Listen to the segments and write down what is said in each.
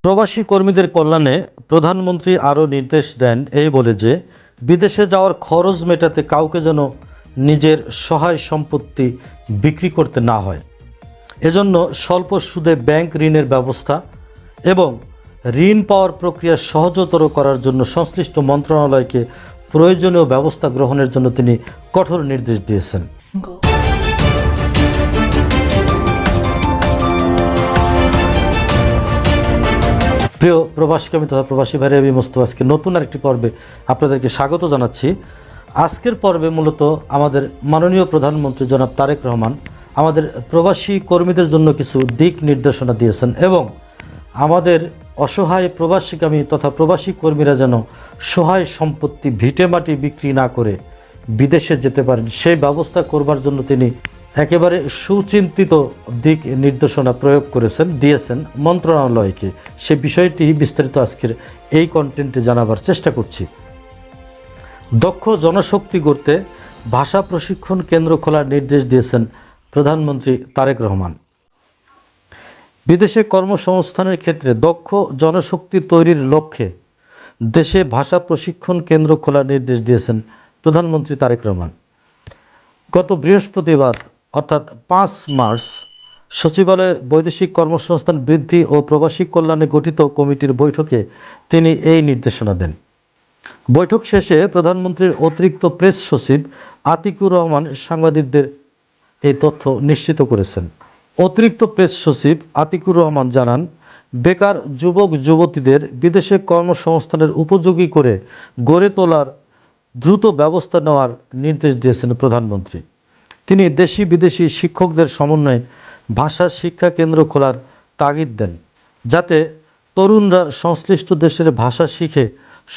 প্রবাসী কর্মীদের কল্যাণে প্রধানমন্ত্রী আরও নির্দেশ দেন এই বলে যে বিদেশে যাওয়ার খরচ মেটাতে কাউকে যেন নিজের সহায় সম্পত্তি বিক্রি করতে না হয়। এজন্য স্বল্প সুদে ব্যাংক ঋণের ব্যবস্থা এবং ঋণ পাওয়ার প্রক্রিয়া সহজতর করার জন্য সংশ্লিষ্ট মন্ত্রণালয়কে প্রয়োজনীয় ব্যবস্থা গ্রহণের জন্য তিনি কঠোর নির্দেশ দিয়েছেন। প্রিয় প্রবাসী তথা প্রবাসী ভাইরা, আমি মোস্তফা আজকে নতুন আরেকটি পর্বে আপনাদেরকে স্বাগত জানাচ্ছি। আজকের পর্বে মূলত আমাদের মাননীয় প্রধানমন্ত্রী জনাব তারেক রহমান আমাদের প্রবাসী কর্মীদের জন্য কিছু দিক নির্দেশনা দিয়েছেন এবং আমাদের অসহায় প্রবাসীগামী তথা প্রবাসী কর্মীরা যেন সহায় সম্পত্তি ভিটেমাটি বিক্রি না করে বিদেশে যেতে পারেন সেই ব্যবস্থা করবার জন্য তিনি একেবারে সুচিন্তিত দিক নির্দেশনা প্রয়োগ দিয়েছেন মন্ত্রণালয়কে। সে বিষয়টি বিস্তারিত আজকের এই কন্টেন্টে জানাবার চেষ্টা করছি। দক্ষ জনশক্তি গড়তে ভাষা প্রশিক্ষণ কেন্দ্র খোলার নির্দেশ দিয়েছেন প্রধানমন্ত্রী তারেক রহমান। বিদেশে কর্মসংস্থানের ক্ষেত্রে দক্ষ জনশক্তি তৈরির লক্ষ্যে দেশে ভাষা প্রশিক্ষণ কেন্দ্র খোলার নির্দেশ দিয়েছেন প্রধানমন্ত্রী তারেক রহমান। গত বৃহস্পতিবার অর্থাৎ 5 মার্চ সচিবালয়ে বৈদেশিক কর্মসংস্থান বৃদ্ধি ও প্রবাসী কল্যাণে গঠিত কমিটির বৈঠকে তিনি এই নির্দেশনা দেন। বৈঠক শেষে প্রধানমন্ত্রীর অতিরিক্ত প্রেস সচিব আতিকুর রহমান সাংবাদিকদের এই তথ্য নিশ্চিত করেছেন। অতিরিক্ত প্রেস সচিব আতিকুর রহমান জানান, বেকার যুবক যুবতীদের বিদেশে কর্মসংস্থানের উপযোগী করে গড়ে তোলার দ্রুত ব্যবস্থা নেওয়ার নির্দেশ দিয়েছেন প্রধানমন্ত্রী। তিনি দেশি বিদেশি শিক্ষকদের সমন্বয়ে ভাষা শিক্ষা কেন্দ্র খোলার তাগিদ দেন, যাতে তরুণরা সংশ্লিষ্ট দেশের ভাষা শিখে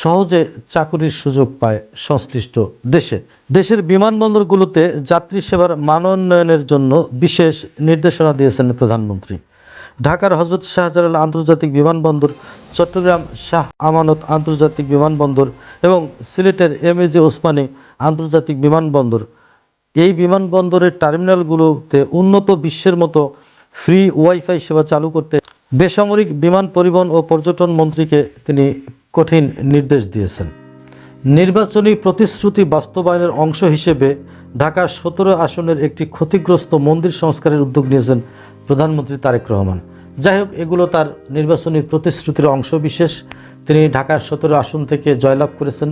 সহজে চাকরির সুযোগ পায় সংশ্লিষ্ট দেশে। দেশের বিমানবন্দরগুলোতে যাত্রী সেবার মানোন্নয়নের জন্য বিশেষ নির্দেশনা দিয়েছেন প্রধানমন্ত্রী। ঢাকার হযরত শাহজালাল আন্তর্জাতিক বিমানবন্দর, চট্টগ্রাম শাহ আমানত আন্তর্জাতিক বিমানবন্দর এবং সিলেটের এমএজি ওসমানী আন্তর্জাতিক বিমানবন্দর, এই বিমানবন্দরের টার্মিনালগুলোতে উন্নত বিশ্বের মতো ফ্রি ওয়াইফাই সেবা চালু করতে বেসামরিক বিমান পরিবহন ও পর্যটন মন্ত্রীকে তিনি কঠিন নির্দেশ দিয়েছেন। নির্বাচনী প্রতিশ্রুতি বাস্তবায়নের অংশ হিসেবে ঢাকা 17 আসনের একটি ক্ষতিগ্রস্ত মন্দির সংস্কারের উদ্যোগ নিয়েছেন প্রধানমন্ত্রী তারেক রহমান। যাই হোক, এগুলো তার নির্বাচনী প্রতিশ্রুতির অংশ বিশেষ। তিনি ঢাকার 17 আসন থেকে জয়লাভ করেছেন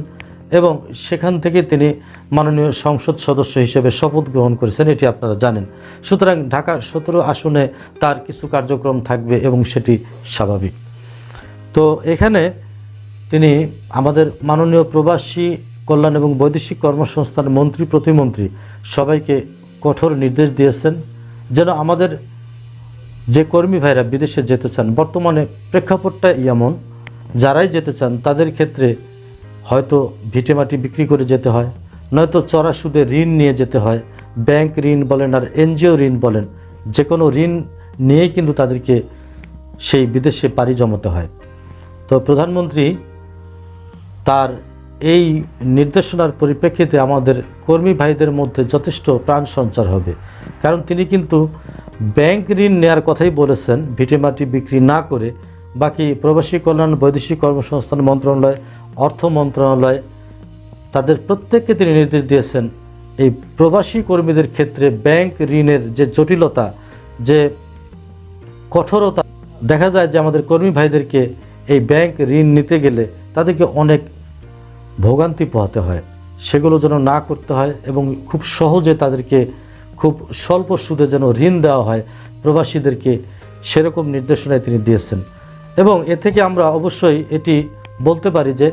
এবং সেখান থেকে তিনি মাননীয় সংসদ সদস্য হিসেবে শপথ গ্রহণ করেছেন, এটি আপনারা জানেন। সুতরাং ঢাকা 17 আসনে তার কিছু কার্যক্রম থাকবে এবং সেটি স্বাভাবিক। তো এখানে তিনি আমাদের মাননীয় প্রবাসী কল্যাণ এবং বৈদেশিক কর্মসংস্থান মন্ত্রী প্রতিমন্ত্রী সবাইকে কঠোর নির্দেশ দিয়েছেন যেন আমাদের যে কর্মী ভাইরা বিদেশে যেতে চান, বর্তমানে প্রেক্ষাপটটা এমন, যারাই যেতে চান তাদের ক্ষেত্রে হয়তো ভিটেমাটি বিক্রি করে যেতে হয়, নয়তো চড়া সুদে ঋণ নিয়ে যেতে হয়। ব্যাংক ঋণ বলেন আর এনজিও ঋণ বলেন, যে কোনো ঋণ নিয়েই কিন্তু তাদেরকে সেই বিদেশে পাড়ি জমাতে হয়। তো প্রধানমন্ত্রী তার এই নির্দেশনার পরিপ্রেক্ষিতে আমাদের কর্মী ভাইদের মধ্যে যথেষ্ট প্রাণ সঞ্চার হবে, কারণ তিনি কিন্তু ব্যাংক ঋণ নেওয়ার কথাই বলেছেন ভিটেমাটি বিক্রি না করে। বাকি প্রবাসী কল্যাণ, বৈদেশিক কর্মসংস্থান মন্ত্রণালয়, অর্থ মন্ত্রণালয়, তাদের প্রত্যেককে তিনি নির্দেশ দিয়েছেন এই প্রবাসী কর্মীদের ক্ষেত্রে ব্যাংক ঋণের যে জটিলতা, যে কঠোরতা, দেখা যায় যে আমাদের কর্মী ভাইদেরকে এই ব্যাংক ঋণ নিতে গেলে তাদেরকে অনেক ভোগান্তি পোহাতে হয়, সেগুলো যেন না করতে হয় এবং খুব সহজে তাদেরকে খুব স্বল্প সুদে যেন ঋণ দেওয়া হয় প্রবাসীদেরকে, সেরকম নির্দেশনায় তিনি দিয়েছেন। এবং এ থেকে আমরা অবশ্যই এটি বলতে পারি যে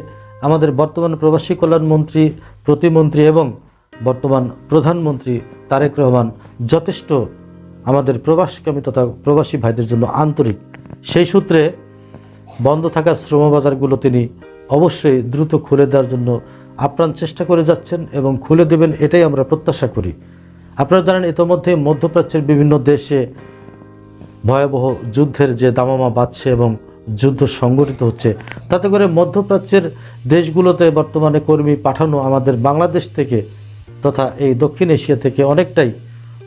আমাদের বর্তমান প্রবাসী কল্যাণ মন্ত্রী প্রতিমন্ত্রী এবং বর্তমান প্রধানমন্ত্রী তারেক রহমান যথেষ্ট আমাদের প্রবাসীগামী তথা প্রবাসী ভাইদের জন্য আন্তরিক। সেই সূত্রে বন্ধ থাকা শ্রমবাজারগুলো তিনি অবশ্যই দ্রুত খুলে দেওয়ার জন্য আপ্রাণ চেষ্টা করে যাচ্ছেন এবং খুলে দেবেন, এটাই আমরা প্রত্যাশা করি। আপনারা জানেন, ইতোমধ্যে মধ্যপ্রাচ্যের বিভিন্ন দেশে ভয়াবহ যুদ্ধের যে দামামা বাজছে এবং যুদ্ধ সংগঠিত হচ্ছে, তাতে করে মধ্যপ্রাচ্যের দেশগুলোতে বর্তমানে কর্মী পাঠানো আমাদের বাংলাদেশ থেকে তথা এই দক্ষিণ এশিয়া থেকে অনেকটাই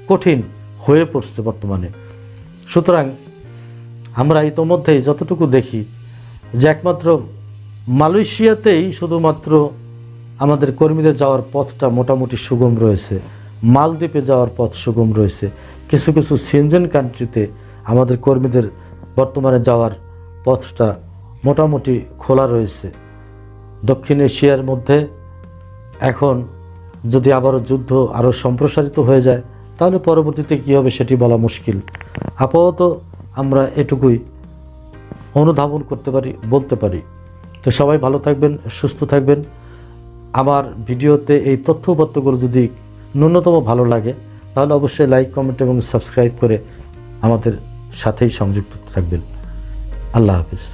কঠিন হয়ে পড়ছে বর্তমানে। সুতরাং আমরা ইতোমধ্যেই যতটুকু দেখি যে একমাত্র মালয়েশিয়াতেই শুধুমাত্র আমাদের কর্মীদের যাওয়ার পথটা মোটামুটি সুগম রয়েছে, মালদ্বীপে যাওয়ার পথ সুগম রয়েছে, কিছু কিছু সেনজেন কান্ট্রিতে আমাদের কর্মীদের বর্তমানে যাওয়ার পথটা মোটামুটি খোলা রয়েছে। দক্ষিণ এশিয়ার মধ্যে এখন যদি আবারও যুদ্ধ আরও সম্প্রসারিত হয়ে যায় তাহলে পরবর্তীতে কী হবে সেটি বলা মুশকিল। আপাতত আমরা এটুকুই অনুধাবন করতে পারি, বলতে পারি। তো সবাই ভালো থাকবেন, সুস্থ থাকবেন। আমার ভিডিওতে এই তথ্য উপাত্তগুলো যদি ন্যূনতম ভালো লাগে তাহলে অবশ্যই লাইক, কমেন্ট এবং সাবস্ক্রাইব করে আমাদের সাথেই সংযুক্ত থাকবেন। আল্লাহ হাফিজ।